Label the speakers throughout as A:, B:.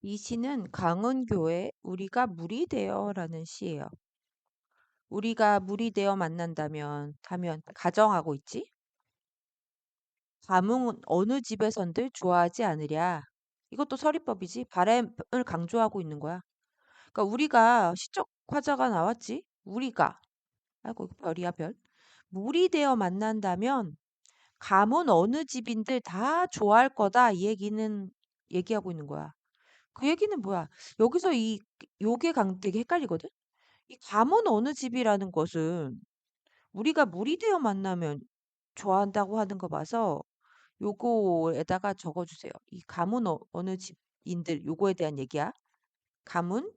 A: 이 시는 강은교의 우리가 물이 되어라는 시예요. 우리가 물이 되어 만난다면 하면 가정하고 있지? 감흥은 어느 집에선들 좋아하지 않으랴. 이것도 서리법이지. 바램을 강조하고 있는 거야. 그러니까 우리가 시적 화자가 나왔지? 우리가. 아이고 이거 별이야 별. 물이 되어 만난다면 감은 어느 집인들 다 좋아할 거다. 이 얘기는 얘기하고 있는 거야. 그 얘기는 뭐야? 여기서 이 요게 되게 헷갈리거든. 이 감은 어느 집이라는 것은 우리가 물이 되어 만나면 좋아한다고 하는 거 봐서 요거에다가 적어주세요. 이 감은 어느 집인들 요거에 대한 얘기야. 감은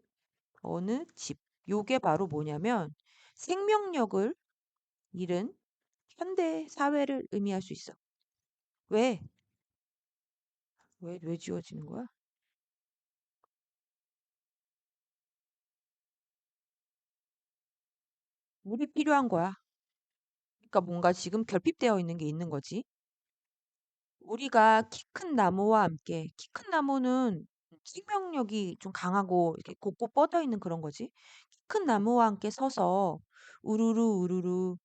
A: 어느 집. 요게 바로 뭐냐면 생명력을 잃은 현대 사회를 의미할 수 있어. 왜? 왜 지워지는 거야? 물이 필요한 거야. 그러니까 뭔가 지금 결핍되어 있는 게 있는 거지. 우리가 키 큰 나무와 함께 키 큰 나무는 생명력이 좀 강하고 이렇게 곧곧 뻗어 있는 그런 거지. 키 큰 나무와 함께 서서 우르르 우르르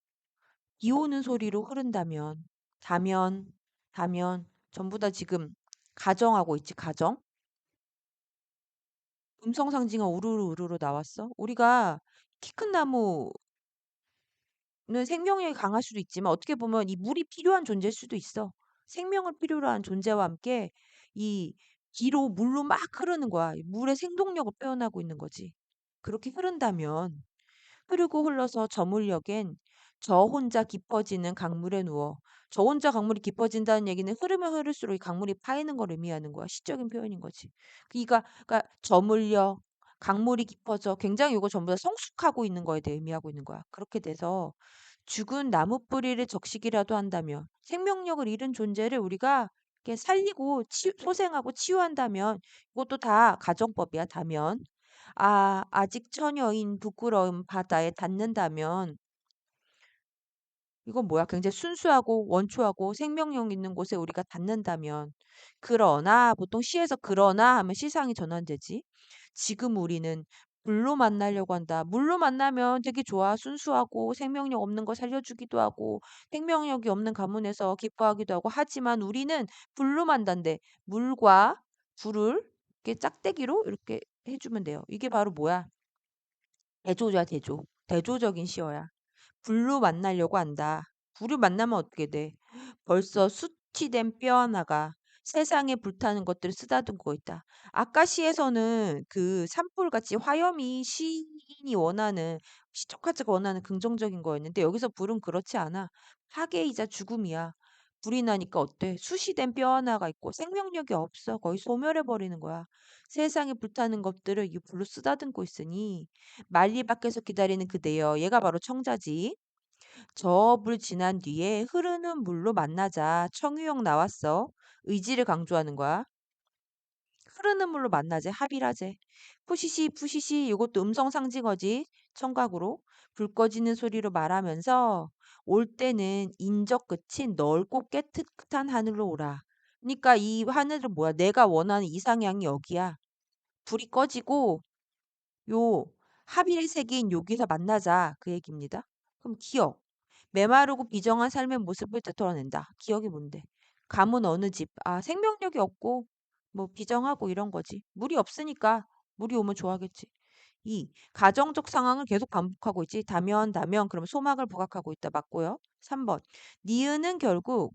A: 비 오는 소리로 흐른다면 다면 다면 전부 다 지금 가정하고 있지 가정. 음성 상징어 우르르 우르르 나왔어. 우리가 키 큰 나무는 생명력이 강할 수도 있지만 어떻게 보면 이 물이 필요한 존재일 수도 있어. 생명을 필요로 한 존재와 함께 이 기로 물로 막 흐르는 거야. 이 물의 생동력을 표현하고 있는 거지. 그렇게 흐른다면 흐르고 흘러서 저물녘엔 저 혼자 깊어지는 강물에 누워. 저 혼자 강물이 깊어진다는 얘기는 흐르면 흐를수록 이 강물이 파이는 걸 의미하는 거야. 시적인 표현인 거지. 그러니까 저물녘, 강물이 깊어져 굉장히 이거 전부 다 성숙하고 있는 거에 대해 의미하고 있는 거야. 그렇게 돼서 죽은 나무 뿌리를 적시기라도 한다면 생명력을 잃은 존재를 우리가 이렇게 살리고 소생하고 치유한다면 이것도 다 가정법이야. 다면 아직 처녀인 부끄러움 바다에 닿는다면 이건 뭐야? 굉장히 순수하고 원초하고 생명력 있는 곳에 우리가 닿는다면 그러나 보통 시에서 그러나 하면 시상이 전환되지. 지금 우리는 물로 만나려고 한다. 물로 만나면 되게 좋아. 순수하고 생명력 없는 거 살려주기도 하고 생명력이 없는 가문에서 기뻐하기도 하고 하지만 우리는 불로 만난대. 물과 불을 이렇게 짝대기로 이렇게 해주면 돼요. 이게 바로 뭐야? 대조자 대조. 대조적인 시어야. 불로 만나려고 한다. 불을 만나면 어떻게 돼? 벌써 수치된 뼈 하나가 세상에 불타는 것들을 쓰다듬고 있다. 아까 시에서는 그 산불같이 화염이 시인이 원하는 시초카즈가 원하는 긍정적인 거였는데 여기서 불은 그렇지 않아. 파괴이자 죽음이야. 불이 나니까 어때? 수시된 뼈 하나가 있고 생명력이 없어. 거의 소멸해 버리는 거야. 세상에 불타는 것들을 이 불로 쓰다듬고 있으니 만리 밖에서 기다리는 그대여. 얘가 바로 청자지. 저 불 지난 뒤에 흐르는 물로 만나자. 청유형 나왔어. 의지를 강조하는 거야. 흐르는 물로 만나재. 합일하재. 푸시시 푸시시 이것도 음성 상징어지. 청각으로. 불 꺼지는 소리로 말하면서 올 때는 인적 끝인 넓고 깨끗한 하늘로 오라. 그러니까 이 하늘은 뭐야? 내가 원하는 이상향이 여기야. 불이 꺼지고 요 합일의 세계인 여기서 만나자 그 얘기입니다. 그럼 기억. 메마르고 비정한 삶의 모습을 되돌아낸다. 기억이 뭔데? 감은 어느 집? 생명력이 없고 뭐 비정하고 이런 거지. 물이 없으니까 물이 오면 좋아하겠지. 이 가정적 상황을 계속 반복하고 있지. 다면 그러면 소막을 부각하고 있다. 맞고요. 3번. 니은은 결국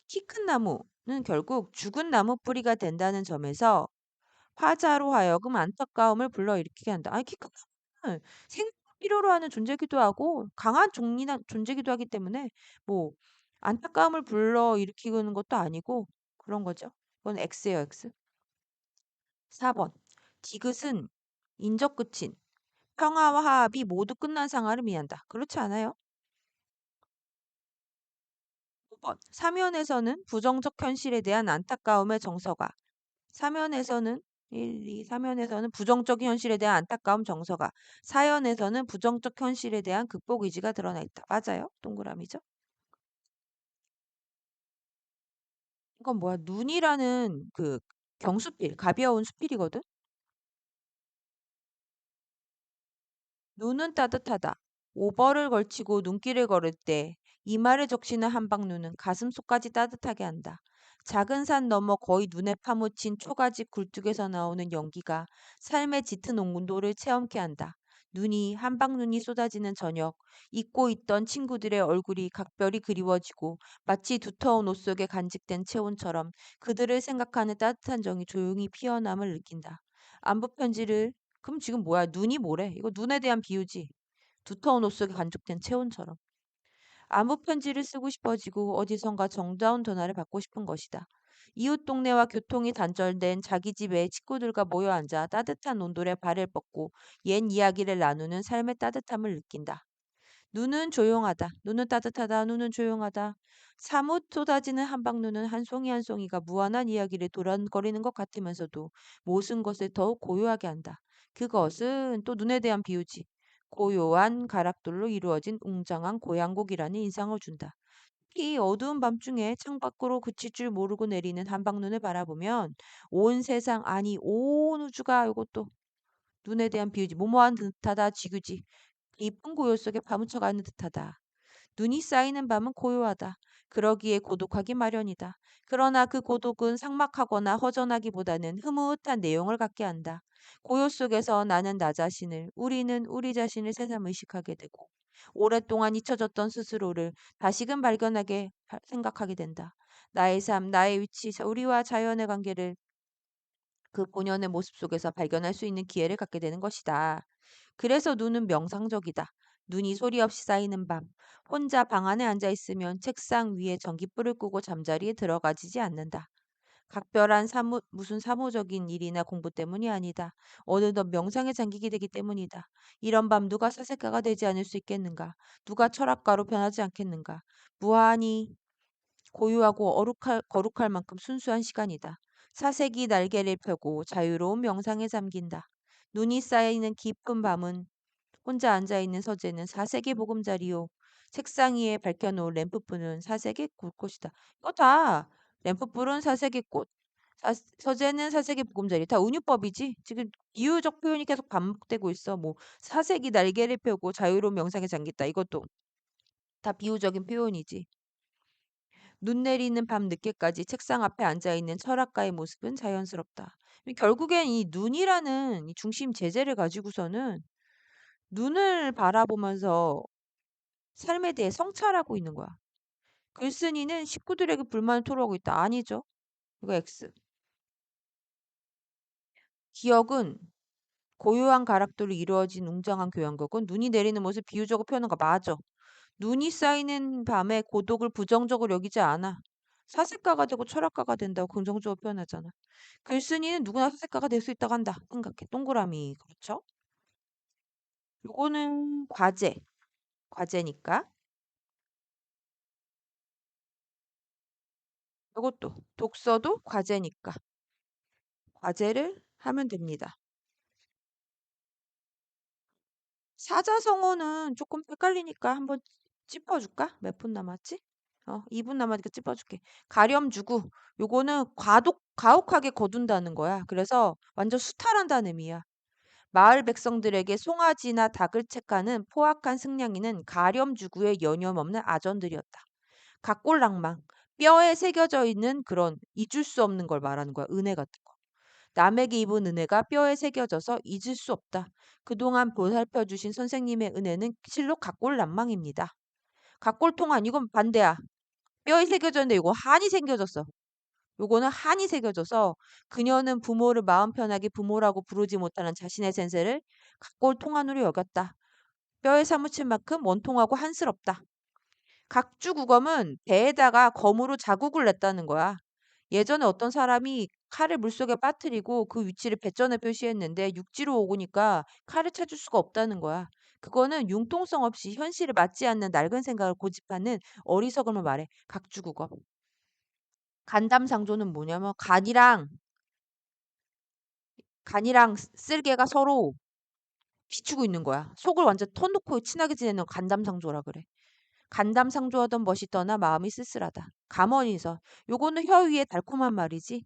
A: 키 큰 나무는 결국 죽은 나무 뿌리가 된다는 점에서 화자로 하여금 안타까움을 불러일으키게 한다. 아니 키큰 나무는 생명을 필요로 하는 존재기도 하고 강한 종이나 존재기도 하기 때문에 뭐 안타까움을 불러일으키는 것도 아니고 그런 거죠. 이건 X예요, X. 4번. 디귿은 인적 끝인 평화와 화합이 모두 끝난 상황을 의미한다. 그렇지 않아요? 5번. 사면에서는 부정적 현실에 대한 안타까움의 정서가 사면에서는 1, 2, 사면에서는 부정적 현실에 대한 안타까움 정서가 사연에서는 부정적 현실에 대한 극복 의지가 드러나 있다. 맞아요? 동그라미죠? 이건 뭐야? 눈이라는 그 경수필, 가벼운 수필이거든. 눈은 따뜻하다. 오버를 걸치고 눈길을 걸을 때 이마를 적시는 한방 눈은 가슴속까지 따뜻하게 한다. 작은 산 너머 거의 눈에 파묻힌 초가집 굴뚝에서 나오는 연기가 삶의 짙은 온도를 체험케 한다. 눈이 한방눈이 쏟아지는 저녁, 잊고 있던 친구들의 얼굴이 각별히 그리워지고 마치 두터운 옷 속에 간직된 체온처럼 그들을 생각하는 따뜻한 정이 조용히 피어남을 느낀다. 안부 편지를 그럼 지금 뭐야? 눈이 뭐래? 이거 눈에 대한 비유지. 두터운 옷 속에 간직된 체온처럼. 안부 편지를 쓰고 싶어지고 어디선가 정다운 전화를 받고 싶은 것이다. 이웃 동네와 교통이 단절된 자기 집에 식구들과 모여 앉아 따뜻한 온돌에 발을 뻗고 옛 이야기를 나누는 삶의 따뜻함을 느낀다. 눈은 조용하다. 눈은 따뜻하다. 눈은 조용하다. 사뭇 쏟아지는 한방눈은 한 송이 한 송이가 무한한 이야기를 도란거리는 것 같으면서도 모든 것을 더욱 고요하게 한다. 그것은 또 눈에 대한 비유지. 고요한 가락돌로 이루어진 웅장한 고향곡이라는 인상을 준다. 이 어두운 밤중에 창밖으로 그칠 줄 모르고 내리는 한방눈을 바라보면 온 세상 아니 온 우주가 이것도 눈에 대한 비유지. 무모한 듯하다 지그지. 깊은 고요 속에 파묻혀가는 듯하다. 눈이 쌓이는 밤은 고요하다. 그러기에 고독하기 마련이다. 그러나 그 고독은 삭막하거나 허전하기보다는 흐뭇한 내용을 갖게 한다. 고요 속에서 나는 나 자신을, 우리는 우리 자신을 새삼 의식하게 되고, 오랫동안 잊혀졌던 스스로를 다시금 발견하게 생각하게 된다. 나의 삶, 나의 위치, 우리와 자연의 관계를 그 본연의 모습 속에서 발견할 수 있는 기회를 갖게 되는 것이다. 그래서 눈은 명상적이다. 눈이 소리 없이 쌓이는 밤. 혼자 방 안에 앉아 있으면 책상 위에 전깃불을 끄고 잠자리에 들어가지지 않는다. 각별한 무슨 사무적인 일이나 공부 때문이 아니다. 어느덧 명상에 잠기게 되기 때문이다. 이런 밤 누가 사색가가 되지 않을 수 있겠는가? 누가 철학가로 변하지 않겠는가? 무한히 고요하고 거룩할 만큼 순수한 시간이다. 사색이 날개를 펴고 자유로운 명상에 잠긴다. 눈이 쌓이는 깊은 밤은 혼자 앉아있는 서재는 사색의 보금자리요. 책상 위에 밝혀놓은 램프불은 사색의 꽃이다. 이거 다 램프불은 사색의 꽃. 서재는 사색의 보금자리. 다 은유법이지. 지금 비유적 표현이 계속 반복되고 있어. 뭐 사색이 날개를 펴고 자유로운 명상에 잠겼다. 이것도 다 비유적인 표현이지. 눈 내리는 밤 늦게까지 책상 앞에 앉아있는 철학가의 모습은 자연스럽다. 결국엔 이 눈이라는 이 중심 재제를 가지고서는 눈을 바라보면서 삶에 대해 성찰하고 있는 거야. 글쓴이는 식구들에게 불만을 토로하고 있다. 아니죠. 이거 X. 기억은 고요한 가락돌로 이루어진 웅장한 교향곡은 눈이 내리는 모습을 비유적으로 표현한 거 맞아. 눈이 쌓이는 밤에 고독을 부정적으로 여기지 않아. 사색가가 되고 철학가가 된다고 긍정적으로 표현하잖아. 글쓴이는 누구나 사색가가 될 수 있다고 한다. 생각해. 동그라미. 그렇죠? 요거는 과제. 과제니까. 요것도 독서도 과제니까. 과제를 하면 됩니다. 사자성어는 조금 헷갈리니까 한번 짚어줄까? 몇 분 남았지? 2분 남았으니까 짚어줄게. 가렴주구. 요거는 가혹하게 거둔다는 거야. 그래서 완전 수탈한다는 의미야. 마을 백성들에게 송아지나 닭을 채가는 포악한 승냥이는 가렴주구의 여념없는 아전들이었다. 각골낭망. 뼈에 새겨져 있는 그런 잊을 수 없는 걸 말하는 거야. 은혜 같은 거. 남에게 입은 은혜가 뼈에 새겨져서 잊을 수 없다. 그동안 보살펴 주신 선생님의 은혜는 실로 각골난망입니다. 각골통한 이건 반대야. 뼈에 새겨졌는데 이거 한이 생겨졌어. 요거는 한이 새겨져서 그녀는 부모를 마음 편하게 부모라고 부르지 못하는 자신의 센세를 각골통한으로 여겼다. 뼈에 사무친 만큼 원통하고 한스럽다. 각주국엄은 배에다가 검으로 자국을 냈다는 거야. 예전에 어떤 사람이 칼을 물속에 빠뜨리고 그 위치를 배전에 표시했는데 육지로 오니까 칼을 찾을 수가 없다는 거야. 그거는 융통성 없이 현실에 맞지 않는 낡은 생각을 고집하는 어리석음을 말해. 각주국엄. 간담상조는 뭐냐면 간이랑 쓸개가 서로 비추고 있는 거야. 속을 완전 터놓고 친하게 지내는 간담상조라 그래. 간담상조하던 멋이 떠나 마음이 쓸쓸하다. 감언이서. 요거는 혀 위에 달콤한 말이지.